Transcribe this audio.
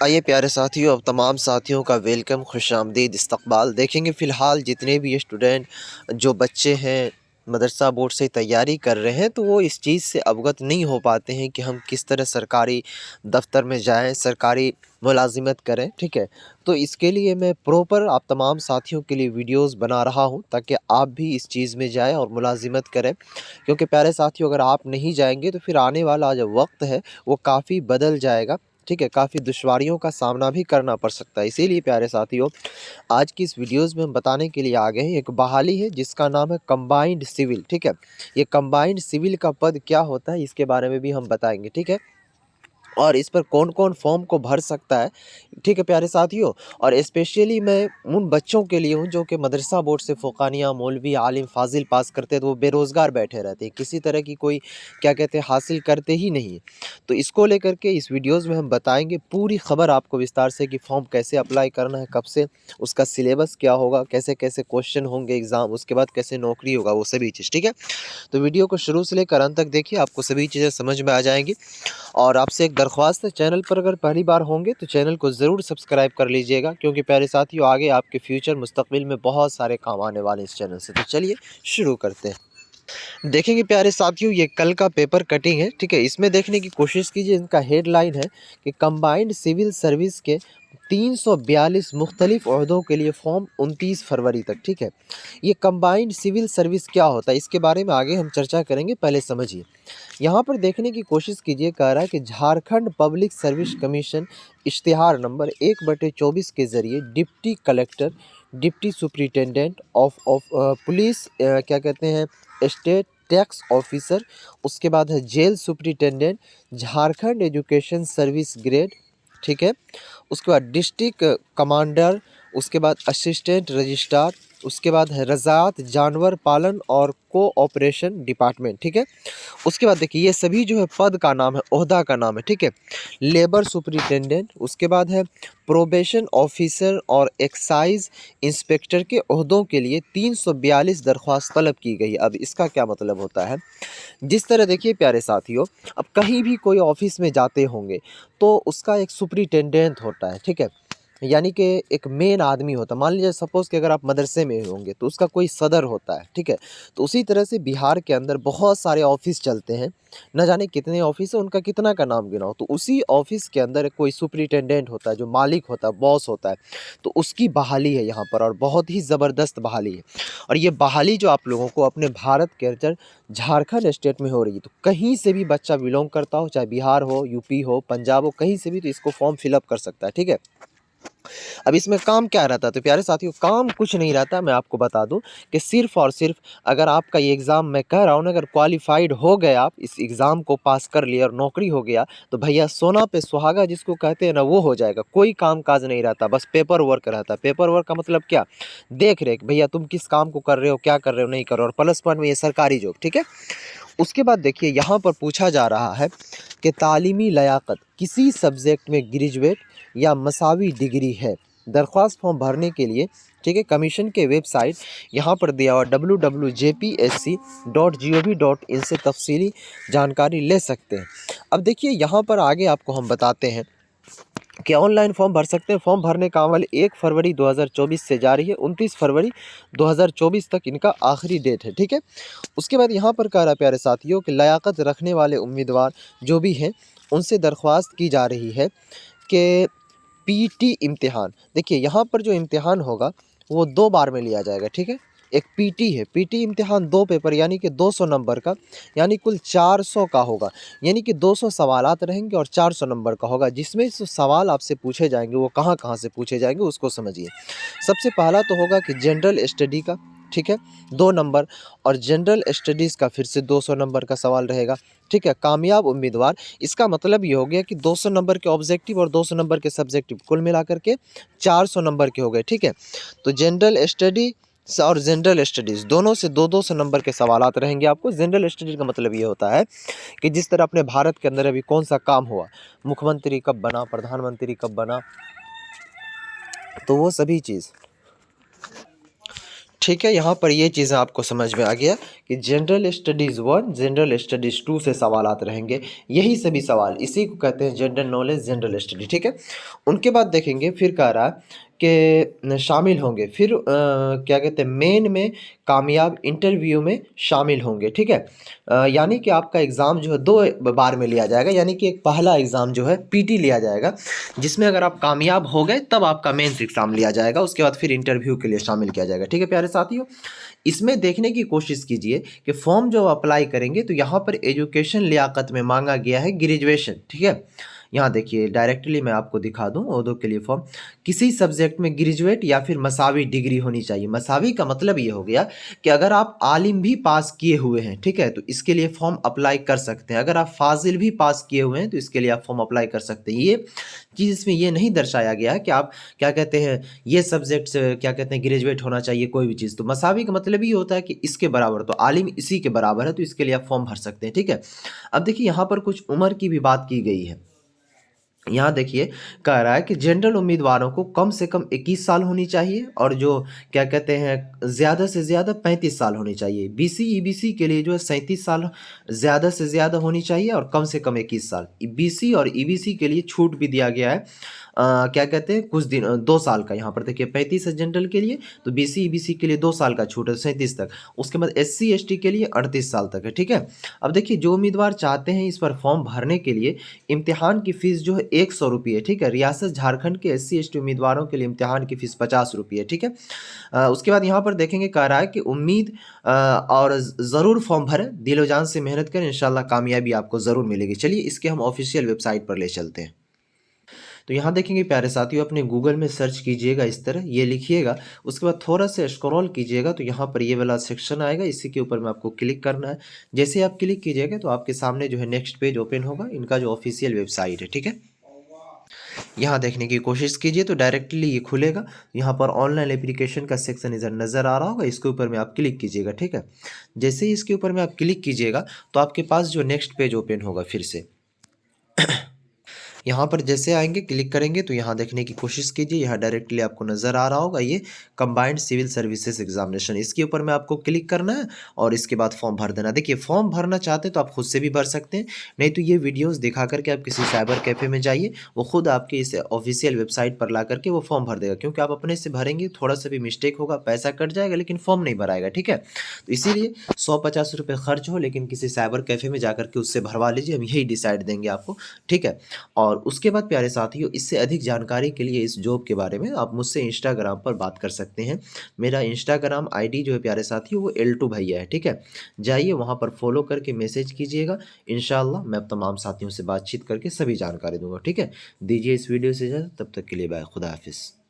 आइए प्यारे साथियों, अब तमाम साथियों का वेलकम, खुशामदीद, इस्तकबाल। देखेंगे फ़िलहाल जितने भी स्टूडेंट जो बच्चे हैं मदरसा बोर्ड से तैयारी कर रहे हैं, तो वो इस चीज़ से अवगत नहीं हो पाते हैं कि हम किस तरह सरकारी दफ्तर में जाएं, सरकारी मुलाजिमत करें। ठीक है, तो इसके लिए मैं प्रॉपर आप तमाम साथियों के लिए वीडियोस बना रहा हूं, ताकि आप भी इस चीज़ में जाएं और मुलाजिमत करें। क्योंकि प्यारे साथियों, अगर आप नहीं जाएंगे तो फिर आने वाला जो वक्त है वो काफ़ी बदल जाएगा। ठीक है, काफ़ी दुश्वारियों का सामना भी करना पड़ सकता है। इसीलिए प्यारे साथियों, आज की इस वीडियोज़ में हम बताने के लिए आ गए हैं, एक बहाली है जिसका नाम है कंबाइंड सिविल। ठीक है, ये कंबाइंड सिविल का पद क्या होता है इसके बारे में भी हम बताएंगे। ठीक है, और इस पर कौन-कौन फॉर्म को भर सकता है। ठीक है प्यारे साथियों, और स्पेशली मैं उन बच्चों के लिए हूँ जो कि मदरसा बोर्ड से फ़ोक़ानिया, मौलवी, आलिम, फ़ाज़िल पास करते हैं, तो वो बेरोज़गार बैठे रहते हैं, किसी तरह की कोई क्या कहते हैं हासिल करते ही नहीं। तो इसको लेकर के इस वीडियोज़ में हम बताएँगे पूरी ख़बर आपको विस्तार से कि फ़ॉर्म कैसे अप्लाई करना है, कब से, उसका सिलेबस क्या होगा, कैसे-कैसे क्वेश्चन होंगे एग्ज़ाम, उसके बाद कैसे नौकरी होगा, वो सभी चीज़। ठीक है, तो वीडियो को शुरू से लेकर अंत तक देखिए, आपको सभी चीज़ें समझ में आ जाएँगी। और आपसे एक दरख्वास्त है, चैनल पर अगर पहली बार होंगे तो चैनल को ज़रूर सब्सक्राइब कर लीजिएगा, क्योंकि प्यारे साथियों आगे आपके फ्यूचर मुस्तकबिल में बहुत सारे काम आने वाले इस चैनल से। तो चलिए शुरू करते हैं। देखेंगे प्यारे साथियों, ये कल का पेपर कटिंग है। ठीक है, इसमें देखने की कोशिश कीजिए। इनका हेडलाइन है कि कंबाइंड सिविल सर्विस के 342 मुख्तलिफ ओहदों के लिए फॉर्म 29 फरवरी तक। ठीक है, ये कंबाइंड सिविल सर्विस क्या होता है इसके बारे में आगे हम चर्चा करेंगे, पहले समझिए। यहाँ पर देखने की कोशिश कीजिए, कह रहा है कि झारखंड पब्लिक सर्विस कमीशन इश्तिहार नंबर 1/24 के ज़रिए deputy collector, deputy superintendent of police, क्या कहते हैं, स्टेट टैक्स ऑफिसर, उसके बाद है jail superintendent, Jharkhand education service grade. ठीक है, उसके बाद डिस्ट्रिक्ट कमांडर, उसके बाद असिस्टेंट रजिस्ट्रार, उसके बाद है रज़ात जानवर पालन और कोऑपरेशन डिपार्टमेंट। ठीक है, उसके बाद देखिए ये सभी जो है पद का नाम है, ओहदा का नाम है। ठीक है, लेबर सुपरिटेंडेंट, उसके बाद है प्रोबेशन ऑफिसर और एक्साइज इंस्पेक्टर के ओहदों के लिए 342 दरख्वास्त तलब की गई। अब इसका क्या मतलब होता है, जिस तरह देखिए प्यारे साथियों, अब कहीं भी कोई ऑफिस में जाते होंगे तो उसका एक सुपरिटेंडेंट होता है। ठीक है, यानी कि एक मेन आदमी होता है। मान लीजिए सपोज़ कि अगर आप मदरसे में होंगे तो उसका कोई सदर होता है। ठीक है, तो उसी तरह से बिहार के अंदर बहुत सारे ऑफिस चलते हैं, न जाने कितने ऑफिस है, उनका कितना का नाम गिनाओ। तो उसी ऑफिस के अंदर कोई सुपरिटेंडेंट होता है, जो मालिक होता है, बॉस होता है। तो उसकी बहाली है यहाँ पर, और बहुत ही ज़बरदस्त बहाली है। और ये बहाली जो आप लोगों को अपने भारत के अंदर झारखंड स्टेट में हो रही है, तो कहीं से भी बच्चा बिलोंग करता हो, चाहे बिहार हो, यूपी हो, पंजाब हो, कहीं से भी तो इसको फॉर्म फिलअप कर सकता है। ठीक है, अब इसमें काम क्या रहता है, तो प्यारे साथियों काम कुछ नहीं रहता। मैं आपको बता दूं कि सिर्फ़ और सिर्फ़ अगर आपका ये एग्ज़ाम, मैं कह रहा हूँ ना, अगर क्वालिफ़ाइड हो गए, आप इस एग्ज़ाम को पास कर लिया और नौकरी हो गया, तो भैया सोना पे सुहागा जिसको कहते हैं ना, वो हो जाएगा। कोई काम-काज नहीं रहता, बस पेपर वर्क रहता है। पेपर वर्क का मतलब क्या? देख-रेख, भैया तुम किस काम को कर रहे हो, क्या कर रहे हो, नहीं कर रहे हो, और प्लस पॉइंट में ये सरकारी जॉब। ठीक है? उसके बाद देखिए यहाँ पर पूछा जा रहा है कि तालीमी लयाकत किसी सब्जेक्ट में ग्रेजुएट या मसावी डिग्री है। दरख्वास्त फॉर्म भरने के लिए, ठीक है, कमीशन के वेबसाइट यहाँ पर दिया हुआ www.jpsc.gov.in से तफसीली जानकारी ले सकते हैं। अब देखिए यहाँ पर आगे आपको हम बताते हैं कि ऑनलाइन फॉर्म भर सकते हैं। फॉर्म भरने का अमल 1 फरवरी 2024 से जारी है, 29 फरवरी 2024 तक इनका आखिरी डेट है। ठीक है, उसके बाद यहाँ पर कह रहा है प्यारे साथियों कि लायक़त रखने वाले उम्मीदवार जो भी हैं, उनसे दरख्वास्त की जा रही है कि पीटी इम्तिहान, देखिए यहाँ पर जो इम्तिहान होगा वो 2 बार में लिया जाएगा। ठीक है, एक पीटी है, पीटी इम्तिहान 2 पेपर यानी कि 200 नंबर का, यानी कुल 400 का होगा। यानी कि 200 सवालात रहेंगे और 400 नंबर का होगा, जिसमें से सवाल आपसे पूछे जाएंगे वो कहाँ-कहाँ से पूछे जाएंगे उसको समझिए। सबसे पहला तो होगा कि जनरल स्टडी का, ठीक है, 2 नंबर, और जनरल स्टडीज़ का फिर से 200 नंबर का सवाल रहेगा। ठीक है, कामयाब उम्मीदवार, इसका मतलब ये हो गया कि 200 नंबर के ऑब्जेक्टिव और 200 नंबर के सब्जेक्टिव कुल मिलाकर के 400 नंबर के हो गए। ठीक है, तो जनरल स्टडी और जनरल स्टडीज़ दोनों से 2-200 नंबर के सवालात रहेंगे आपको। जनरल स्टडी का मतलब ये होता है कि जिस तरह अपने भारत के अंदर अभी कौन सा काम हुआ, मुख्यमंत्री कब बना, प्रधानमंत्री कब बना, तो वो सभी चीज़। ठीक है, यहाँ पर ये चीज़ें आपको समझ में आ गया कि जनरल स्टडीज़ 1, जनरल स्टडीज़ 2 से सवालात रहेंगे। यही सभी सवाल, इसी को कहते हैं जनरल नॉलेज, जनरल स्टडी, ठीक है? उनके बाद देखेंगे फिर कह रहा कि न शामिल होंगे, फिर क्या कहते हैं मेन में कामयाब इंटरव्यू में शामिल होंगे, ठीक है? यानी कि आपका एग्ज़ाम जो है 2 बार में लिया जाएगा, यानी कि एक पहला एग्ज़ाम जो है पीटी लिया जाएगा, जिसमें अगर आप कामयाब हो गए तब आपका मेंस एग्ज़ाम लिया जाएगा, उसके बाद फिर इंटरव्यू के लिए शामिल किया जाएगा, ठीक है प्यारे साथियों? इसमें देखने की कोशिश कीजिए कि फॉर्म जो अप्लाई करेंगे तो यहाँ पर एजुकेशन लियाकत में मांगा गया है ग्रेजुएशन, ठीक है? यहाँ देखिए डायरेक्टली मैं आपको दिखा दूँ उर्दू के लिए फॉर्म, किसी सब्जेक्ट में ग्रेजुएट या फिर मसावी डिग्री होनी चाहिए। मसावी का मतलब ये हो गया कि अगर आप आलिम भी पास किए हुए हैं, ठीक है? तो इसके लिए फॉर्म अप्लाई कर सकते हैं। अगर आप फाजिल भी पास किए हुए हैं तो इसके लिए आप फॉर्म अप्लाई कर सकते हैं। ये चीज़ इसमें ये नहीं दर्शाया गया है कि आप क्या कहते हैं ये सब्जेक्ट से क्या कहते हैं ग्रेजुएट होना चाहिए कोई भी चीज़। तो मसावी का मतलब ये होता है कि इसके बराबर, तो आलिम इसी के बराबर है तो इसके लिए आप फॉर्म भर सकते हैं, ठीक है? अब देखिए यहाँ पर कुछ उम्र की भी बात की गई है। यहाँ देखिए कह रहा है कि जनरल उम्मीदवारों को कम से कम 21 साल होनी चाहिए और जो क्या कहते हैं ज़्यादा से ज़्यादा 35 साल होनी चाहिए। बीसी ईबीसी के लिए जो है 37 साल ज़्यादा से ज़्यादा होनी चाहिए और कम से कम 21 साल। बीसी और ईबीसी के लिए छूट भी दिया गया है। क्या कहते हैं कुछ दिन 2 साल का, यहाँ पर देखिए 35 है जनरल के लिए, तो बीसी ईबीसी के लिए 2 साल का छूट है 37 तक। उसके बाद एससी एसटी के लिए 38 साल तक है, ठीक है? अब देखिए जो उम्मीदवार चाहते हैं इस पर फॉर्म भरने के लिए इम्तिहान की फ़ीस जो है 100 रुपये, ठीक है? रियासत झारखंड के एससी एसटी उम्मीदवारों के लिए इम्तिहान की फ़ीस 50 रुपये, ठीक है? उसके बाद यहाँ पर देखेंगे कह रहा है कि उम्मीद और ज़रूर फॉर्म भरें, दिलो जान से मेहनत करें, इंशाल्लाह कामयाबी आपको ज़रूर मिलेगी। चलिए इसके हम ऑफिशियल वेबसाइट पर ले चलते हैं। तो यहाँ देखेंगे प्यारे साथियों अपने गूगल में सर्च कीजिएगा इस तरह, ये लिखिएगा, उसके बाद थोड़ा सा स्क्रॉल कीजिएगा तो यहाँ पर ये वाला सेक्शन आएगा, इसी के ऊपर में आपको क्लिक करना है। जैसे ही आप क्लिक कीजिएगा तो आपके सामने जो है नेक्स्ट पेज ओपन होगा, इनका जो ऑफिशियल वेबसाइट है, ठीक है? यहाँ देखने की कोशिश कीजिए तो डायरेक्टली ये खुलेगा। यहाँ पर ऑनलाइन एप्लीकेशन का सेक्शन इधर नज़र आ रहा होगा, इसके ऊपर में आप क्लिक कीजिएगा, ठीक है? जैसे ही इसके ऊपर में आप क्लिक कीजिएगा तो आपके पास जो नेक्स्ट पेज ओपन होगा फिर से। यहाँ पर जैसे आएँगे क्लिक करेंगे तो यहाँ देखने की कोशिश कीजिए, यहाँ डायरेक्टली आपको नज़र आ रहा होगा ये कंबाइंड सिविल सर्विसेज एग्जामिनेशन, इसके ऊपर में आपको क्लिक करना है और इसके बाद फॉर्म भर देना। देखिए फॉर्म भरना चाहते हैं तो आप खुद से भी भर सकते हैं, नहीं तो ये वीडियोस दिखा करके आप किसी साइबर कैफ़े में जाइए, वो खुद आपके इस ऑफिशियल वेबसाइट पर ला करके वो फॉर्म भर देगा, क्योंकि आप अपने से भरेंगे थोड़ा सा भी मिस्टेक होगा, पैसा कट जाएगा लेकिन फॉर्म नहीं भराएगा, ठीक है? तो इसीलिए 150 रुपये खर्च हो लेकिन किसी साइबर कैफ़े में जा के उससे भरवा लीजिए, हम यही डिसाइड देंगे आपको, ठीक है? और उसके बाद प्यारे साथियों इससे अधिक जानकारी के लिए इस जॉब के बारे में आप मुझसे इंस्टाग्राम पर बात कर सकते हैं। मेरा इंस्टाग्राम आईडी जो है प्यारे साथियों वो L2 भैया है, ठीक है? जाइए वहाँ पर फॉलो करके मैसेज कीजिएगा, इंशाल्लाह मैं अब तमाम साथियों से बातचीत करके सभी जानकारी दूँगा, ठीक है? दीजिए इस वीडियो से इजाज़त, तब तक के लिए बाय, खुदा हाफ़िज़।